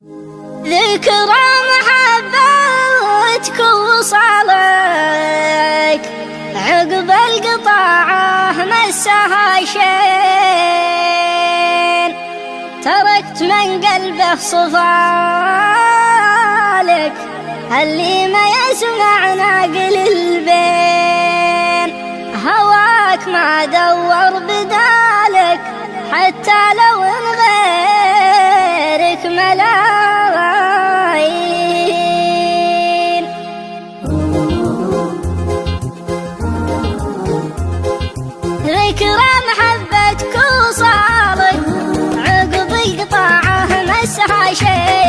ذكرى محبتك وصالك عقب القطاعة مسها شين، تركت من قلبه صفالك اللي ما يسمع ناقل البين. هواك ما دور بدالك حتى لو ان غيرك ملايين. ذكرى محبتك وصالك عقب القطاعة مسها شين،